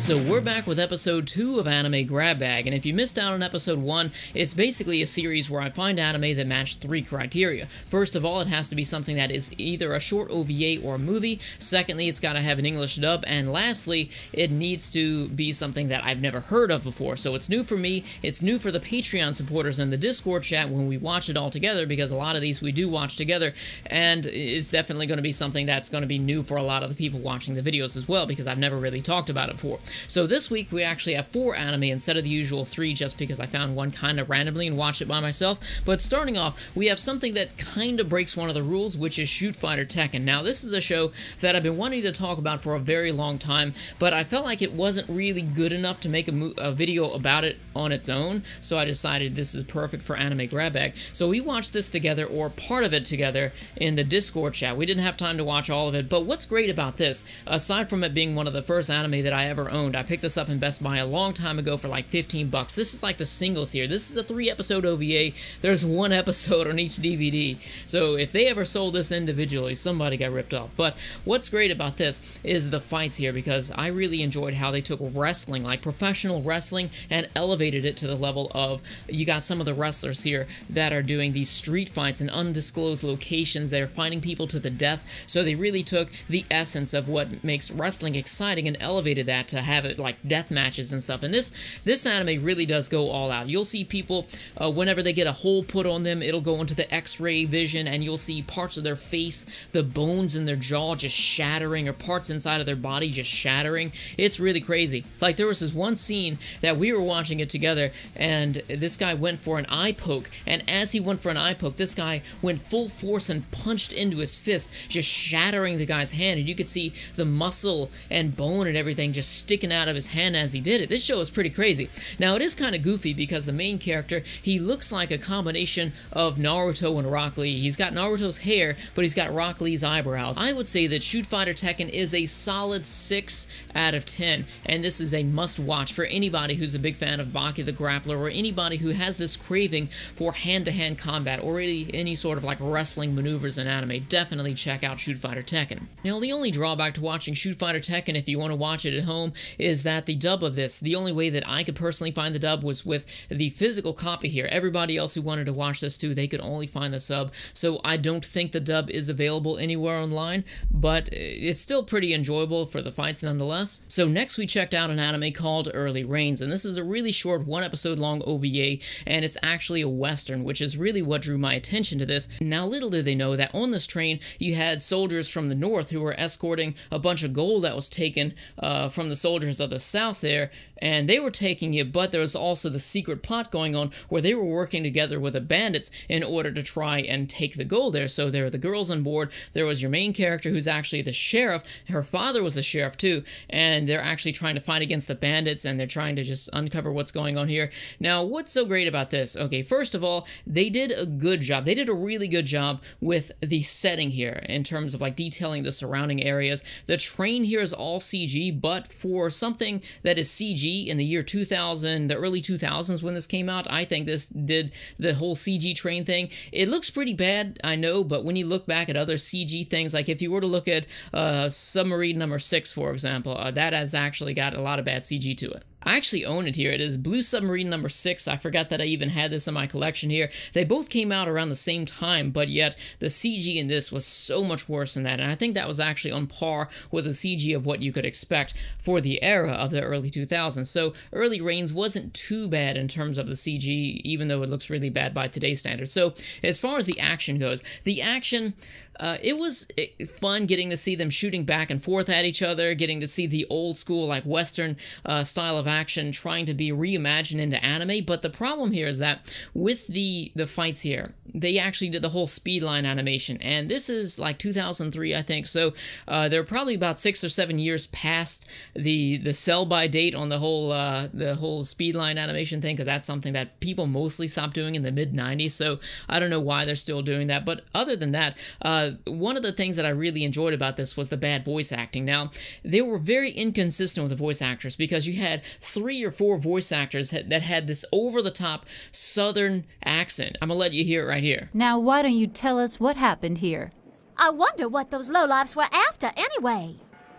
So we're back with episode 2 of Anime Grab Bag, and if you missed out on episode 1, it's basically a series where I find anime that match 3 criteria. First of all, it has to be something that is either a short OVA or a movie. Secondly, it's got to have an English dub, and lastly, it needs to be something that I've never heard of before. So it's new for me, it's new for the Patreon supporters and the Discord chat when we watch it all together, because a lot of these we do watch together, and it's definitely going to be something that's going to be new for a lot of the people watching the videos as well, because I've never really talked about it before. So this week we actually have 4 anime instead of the usual 3, just because I found one kind of randomly and watched it by myself. But starting off, we have something that kind of breaks one of the rules, which is Shoot Fighter Tekken. Now this is a show that I've been wanting to talk about for a very long time, but I felt like it wasn't really good enough to make a video about it on its own, so I decided this is perfect for Anime Grab Bag. So we watched this together, or part of it together, in the Discord chat. We didn't have time to watch all of it, but what's great about this, aside from it being one of the first anime that I ever owned, I picked this up in Best Buy a long time ago for like 15 bucks. This is like the singles here. This is a 3-episode OVA. There's 1 episode on each DVD. So if they ever sold this individually, somebody got ripped off. But what's great about this is the fights here, because I really enjoyed how they took wrestling, like professional wrestling, and elevated it to the level of, you got some of the wrestlers here that are doing these street fights in undisclosed locations. They're fighting people to the death. So they really took the essence of what makes wrestling exciting and elevated that to have it like death matches and stuff. And this anime really does go all out. You'll see people, whenever they get a hole put on them, it'll go into the X-ray vision, and you'll see parts of their face, the bones in their jaw just shattering, or parts inside of their body just shattering. It's really crazy. Like, there was this one scene that we were watching it together, and this guy went for an eye poke, and as he went for an eye poke, this guy went full force and punched into his fist, just shattering the guy's hand, and you could see the muscle and bone and everything just sticking out of his hand as he did it. This show is pretty crazy. Now, it is kind of goofy because the main character, he looks like a combination of Naruto and Rock Lee. He's got Naruto's hair, but he's got Rock Lee's eyebrows. I would say that Shoot Fighter Tekken is a solid 6 out of 10, and this is a must-watch for anybody who's a big fan of Baki the Grappler, or anybody who has this craving for hand-to-hand combat, or really any sort of like wrestling maneuvers in anime. Definitely check out Shoot Fighter Tekken. Now, the only drawback to watching Shoot Fighter Tekken, if you want to watch it at home, is that the dub of this, the only way that I could personally find the dub was with the physical copy here. Everybody else who wanted to watch this too, they could only find the sub, so I don't think the dub is available anywhere online, but it's still pretty enjoyable for the fights nonetheless. So next we checked out an anime called Early Rains, and this is a really short 1-episode long OVA, and it's actually a western, which is really what drew my attention to this. Now, little did they know that on this train you had soldiers from the north who were escorting a bunch of gold that was taken from the soldiers of the south there, and they were taking it, but there was also the secret plot going on where they were working together with the bandits in order to try and take the gold there. So there were the girls on board, there was your main character who's actually the sheriff, her father was the sheriff too, and they're actually trying to fight against the bandits, and they're trying to just uncover what's going on here. Now, what's so great about this? Okay, first of all, they did a good job. They did a really good job with the setting here in terms of like detailing the surrounding areas. The train here is all CG, but for something that is CG in the year 2000, the early 2000s when this came out, I think this did the whole CG train thing. It looks pretty bad, I know, but when you look back at other CG things, like if you were to look at Submarine Number 6, for example, that has actually got a lot of bad CG to it. I actually own it here. It is Blue Submarine Number 6. I forgot that I even had this in my collection here. They both came out around the same time, but yet the CG in this was so much worse than that, and I think that was actually on par with the CG of what you could expect for the era of the early 2000s. So Early Rains wasn't too bad in terms of the CG, even though it looks really bad by today's standards. So as far as the action goes, the action, it was fun getting to see them shooting back and forth at each other, getting to see the old school like western style of action trying to be reimagined into anime. But the problem here is that with the fights here, they actually did the whole speedline animation, and this is like 2003, I think, so they're probably about 6 or 7 years past the sell-by date on the whole speedline animation thing, because that's something that people mostly stopped doing in the mid-90s, so I don't know why they're still doing that. But other than that, one of the things that I really enjoyed about this was the bad voice acting. Now, they were very inconsistent with the voice actors, because you had 3 or 4 voice actors that had this over-the-top southern accent. I'm gonna let you hear it right here. Now, why don't you tell us what happened here? I wonder what those lowlifes were after anyway.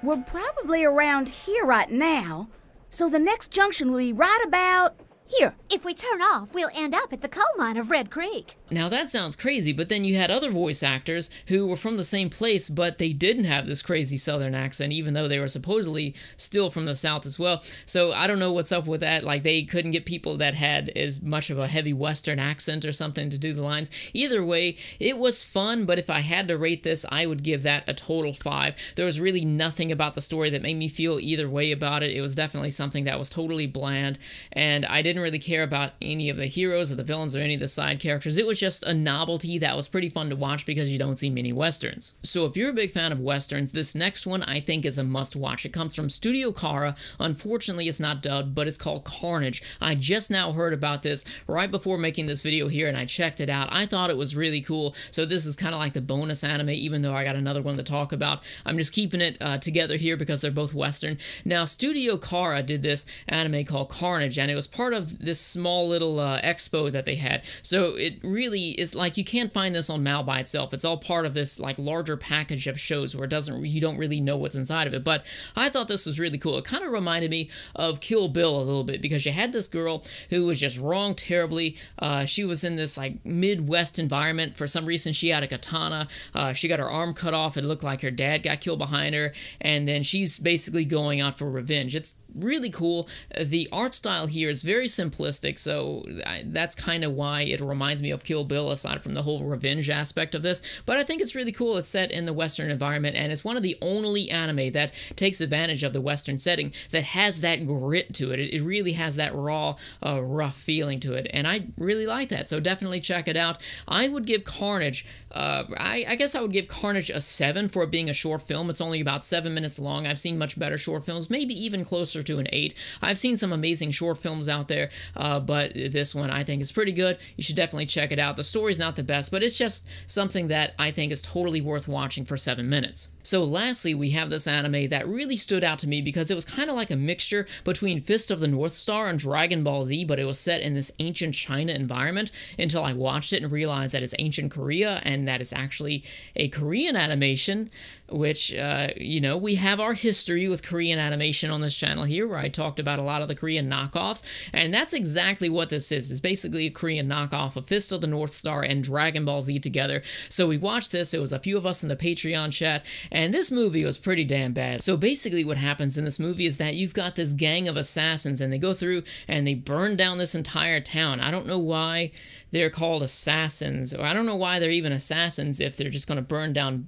We're probably around here right now. So the next junction will be right about here. If we turn off, we'll end up at the coal mine of Red Creek. Now that sounds crazy, but then you had other voice actors who were from the same place, but they didn't have this crazy southern accent, even though they were supposedly still from the south as well. So I don't know what's up with that. Like, they couldn't get people that had as much of a heavy western accent or something to do the lines. Either way, it was fun, but if I had to rate this, I would give that a total 5. There was really nothing about the story that made me feel either way about it. It was definitely something that was totally bland, and I didn't really care about any of the heroes or the villains or any of the side characters. It was just a novelty that was pretty fun to watch because you don't see many westerns. So if you're a big fan of westerns, this next one I think is a must-watch. It comes from Studio Cara. Unfortunately, it's not dubbed, but it's called Carnage. I just now heard about this right before making this video here, and I checked it out. I thought it was really cool, so this is kind of like the bonus anime, even though I got another one to talk about. I'm just keeping it together here because they're both western. Now, Studio Cara did this anime called Carnage, and it was part of this small little expo that they had. So it really is like, you can't find this on Mal by itself. It's all part of this like larger package of shows where you don't really know what's inside of it. But I thought this was really cool. It kind of reminded me of Kill Bill a little bit, because you had this girl who was just wronged terribly. She was in this like Midwest environment. For some reason, she had a katana. She got her arm cut off. It looked like her dad got killed behind her, and then she's basically going out for revenge. It's really cool. The art style here is very simplistic, so that's kind of why it reminds me of Kill Bill, aside from the whole revenge aspect of this. But I think it's really cool. It's set in the Western environment, and it's one of the only anime that takes advantage of the Western setting that has that grit to it. It really has that raw, rough feeling to it, and I really like that, so definitely check it out. I would give Carnage, I guess I would give Carnage a 7 for it being a short film. It's only about 7 minutes long. I've seen much better short films, maybe even closer to an 8. I've seen some amazing short films out there, but this one I think is pretty good. You should definitely check it out. The story's not the best, but it's just something that I think is totally worth watching for 7 minutes. So lastly, we have this anime that really stood out to me because it was kind of like a mixture between Fist of the North Star and Dragon Ball Z, but it was set in this ancient China environment until I watched it and realized that it's ancient Korea and that it's actually a Korean animation, which, you know, we have our history with Korean animation on this channel here, where I talked about a lot of the Korean knockoffs, and that's exactly what this is. It's basically a Korean knockoff of Fist of the North Star and Dragon Ball Z together. So we watched this. It was a few of us in the Patreon chat, and this movie was pretty damn bad. So basically what happens in this movie is that you've got this gang of assassins, and they go through and they burn down this entire town. I don't know why they're called assassins, or I don't know why they're even assassins if they're just going to burn down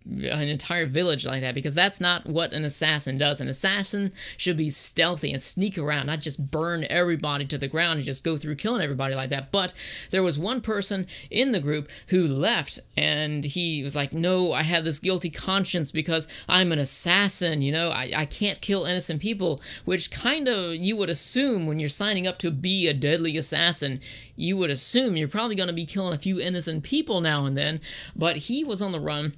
an entire village like that, because that's not what an assassin does. An assassin should be stealthy and sneak around, not just burn everybody to the ground and just go through killing everybody like that. But there was one person in the group who left, and he was like, no, I have this guilty conscience because I'm an assassin, you know, I can't kill innocent people, which kind of you would assume when you're signing up to be a deadly assassin. You would assume you're probably going to be killing a few innocent people now and then, but he was on the run.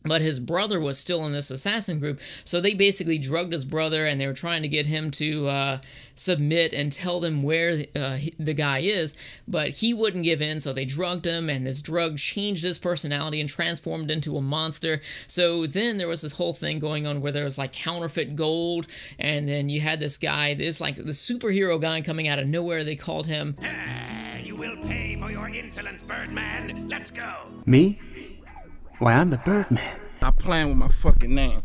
But his brother was still in this assassin group, so they basically drugged his brother, and they were trying to get him to submit and tell them where the guy is, but he wouldn't give in, so they drugged him, and this drug changed his personality and transformed into a monster. So then there was this whole thing going on where there was like counterfeit gold, and then you had this guy, this like the superhero guy coming out of nowhere. They called him... You will pay for your insolence, Birdman. Let's go. Me? Why, I'm the Birdman. I'm playing with my fucking name.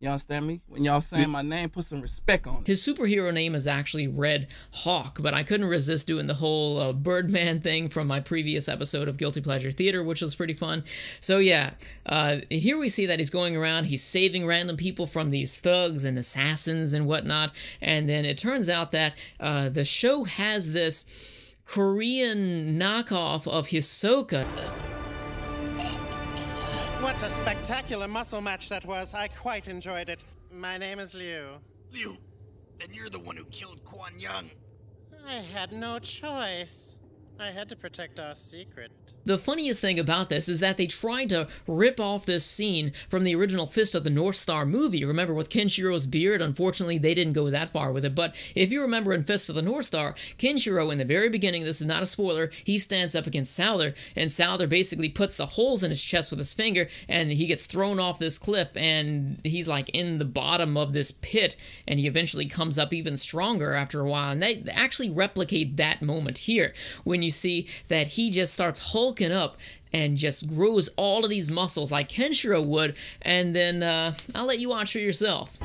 You understand me? When y'all saying my name, put some respect on it. His superhero name is actually Red Hawk, but I couldn't resist doing the whole Birdman thing from my previous episode of Guilty Pleasure Theater, which was pretty fun. So yeah, here we see that he's going around, he's saving random people from these thugs and assassins and whatnot, and then it turns out that the show has this Korean knockoff of Hisoka. What a spectacular muscle match that was. I quite enjoyed it. My name is Liu. Liu, then you're the one who killed Kwan Young. I had no choice. I had to protect our secret. The funniest thing about this is that they tried to rip off this scene from the original Fist of the North Star movie. Remember, with Kenshiro's beard? Unfortunately, they didn't go that far with it, but if you remember in Fist of the North Star, Kenshiro, in the very beginning, this is not a spoiler, he stands up against Souther, and Souther basically puts the holes in his chest with his finger, and he gets thrown off this cliff, and he's like in the bottom of this pit, and he eventually comes up even stronger after a while, and they actually replicate that moment here, when you see that he just starts hulking up and just grows all of these muscles like Kenshiro would, and then I'll let you watch for yourself.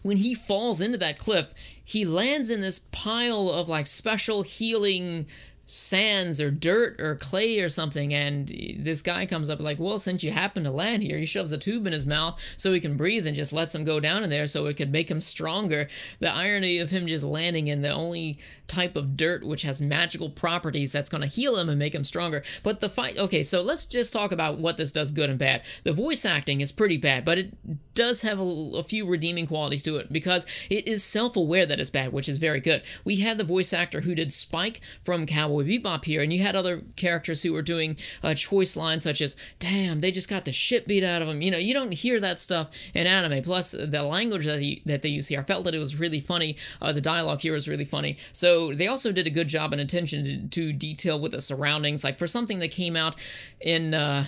When he falls into that cliff, he lands in this pile of like special healing sands or dirt or clay or something, and this guy comes up like, well, since you happen to land here, he shoves a tube in his mouth so he can breathe and just lets him go down in there so it could make him stronger. The irony of him just landing in the only type of dirt which has magical properties that's going to heal him and make him stronger. But the fight, okay, so let's just talk about what this does good and bad. The voice acting is pretty bad, but it does have a few redeeming qualities to it because it is self-aware that it's bad, which is very good. We had the voice actor who did Spike from Cowboy Bebop here, and you had other characters who were doing choice lines such as, damn, they just got the shit beat out of them. You know, you don't hear that stuff in anime. Plus, the language that they use here, I felt that it was really funny. The dialogue here was really funny. So they also did a good job in attention to detail with the surroundings. Like for something that came out in,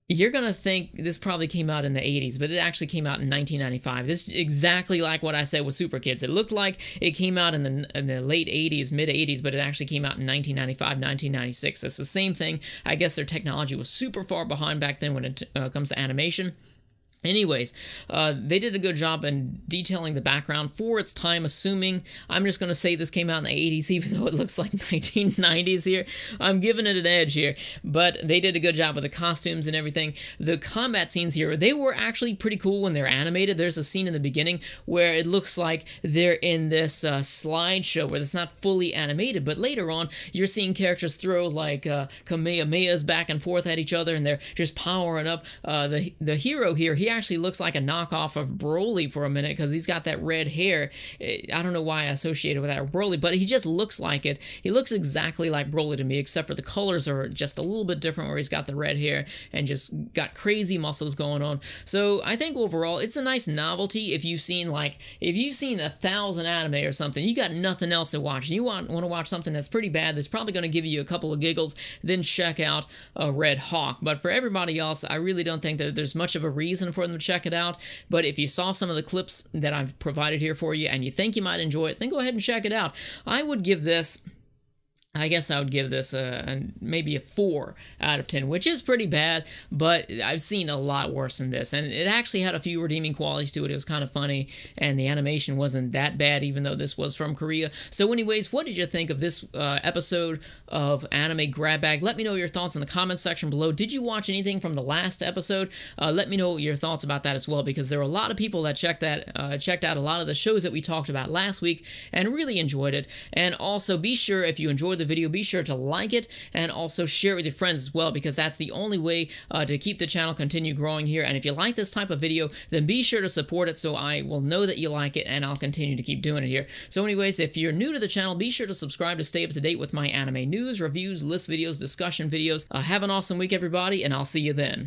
you're going to think this probably came out in the 80s, but it actually came out in 1995. This is exactly like what I said with Super Kids. It looked like it came out in the late 80s, mid 80s, but it actually came out in 1995, 1996. It's the same thing. I guess their technology was super far behind back then when it comes to animation. Anyways, they did a good job in detailing the background for its time, assuming, I'm just going to say this came out in the 80s, even though it looks like 1990s here. I'm giving it an edge here, but they did a good job with the costumes and everything. The combat scenes here, they were actually pretty cool when they're animated. There's a scene in the beginning where it looks like they're in this slideshow where it's not fully animated, but later on, you're seeing characters throw like Kamehamehas back and forth at each other, and they're just powering up. The hero here, he actually looks like a knockoff of Broly for a minute because he's got that red hair. I don't know why I associated with that with Broly, but he just looks like it. He looks exactly like Broly to me, except for the colors are just a little bit different where he's got the red hair and just got crazy muscles going on. So I think overall it's a nice novelty. If you've seen 1,000 anime or something, you got nothing else to watch, and you want to watch something that's pretty bad, that's probably going to give you a couple of giggles, then check out Red Hawk. But for everybody else, I really don't think that there's much of a reason for them to check it out. But if you saw some of the clips that I've provided here for you and you think you might enjoy it, then go ahead and check it out. I would give this, I guess I would give this maybe a 4 out of 10, which is pretty bad, but I've seen a lot worse than this, and it actually had a few redeeming qualities to it. It was kind of funny, and the animation wasn't that bad, even though this was from Korea. So anyways, what did you think of this episode of Anime Grab Bag? Let me know your thoughts in the comments section below. Did you watch anything from the last episode? Let me know your thoughts about that as well, because there were a lot of people that checked out a lot of the shows that we talked about last week and really enjoyed it. And also be sure, if you enjoyed the video, be sure to like it and also share it with your friends as well, because that's the only way to keep the channel continue growing here. And if you like this type of video, then be sure to support it so I will know that you like it, and I'll continue to keep doing it here. So anyways, if you're new to the channel, be sure to subscribe to stay up to date with my anime news, reviews, list videos, discussion videos. Have an awesome week, everybody, and I'll see you then.